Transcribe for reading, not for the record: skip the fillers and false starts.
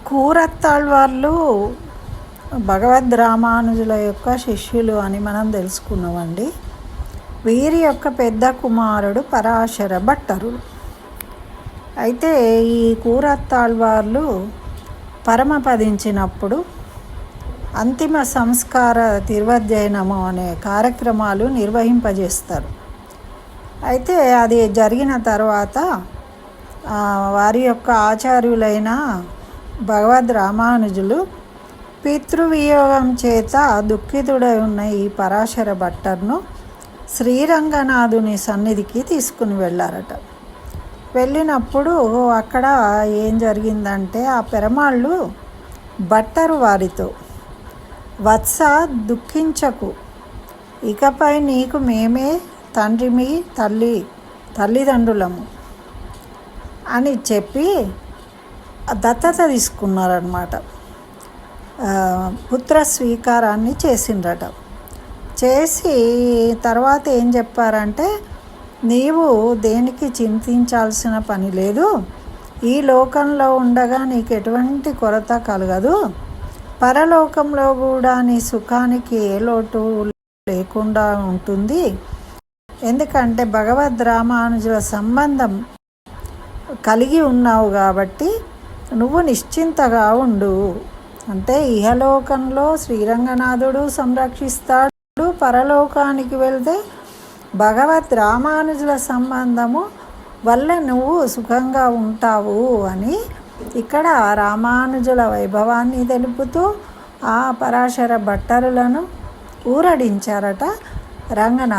కూరత్తాళ్వార్లు భగవద్ రామానుజుల యొక్క శిష్యులు అని మనం తెలుసుకున్నామండి. వీరి యొక్క పెద్ద కుమారుడు పరాశర భట్టరు. అయితే ఈ కూరత్తాళ్వార్లు పరమపదించినప్పుడు అంతిమ సంస్కార తిరువధ్యయనము అనే కార్యక్రమాలు నిర్వహింపజేస్తారు. అయితే అది జరిగిన తర్వాత వారి యొక్క ఆచార్యులైన భగవద్ రామానుజులు పితృవియోగం చేత దుఃఖితుడై ఉన్న ఈ పరాశర భట్టర్ను శ్రీరంగనాథుని సన్నిధికి తీసుకుని వెళ్ళారట. వెళ్ళినప్పుడు అక్కడ ఏం జరిగిందంటే ఆ పెరమాళ్ళు భట్టరు వారితో, వత్స దుఃఖించకు, ఇకపై నీకు మేమే తండ్రిమి తల్లిదండ్రులము అని చెప్పి దత్తత తీసుకున్నారన్నమాట. పుత్ర స్వీకారాన్ని చేసిండ్రట. చేసి తర్వాత ఏం చెప్పారంటే, నీవు దేనికి చింతించాల్సిన పని లేదు, ఈ లోకంలో ఉండగా నీకు ఎటువంటి కొరత కలగదు, పరలోకంలో కూడా నీ సుఖానికి ఏ లోటు లేకుండా ఉంటుంది. ఎందుకంటే భగవద్ రామానుజుల సంబంధం కలిగి ఉన్నావు కాబట్టి నువ్వు నిశ్చింతగా ఉండు. అంటే ఇహలోకంలో శ్రీరంగనాథుడు సంరక్షిస్తాడు, పరలోకానికి వెళ్తే భగవద్ రామానుజుల సంబంధము వల్ల నువ్వు సుఖంగా ఉంటావు అని ఇక్కడ రామానుజుల వైభవాన్ని తెలుపుతూ ఆ పరాశర భట్టరులను ఊరడించారట రంగనాథ్.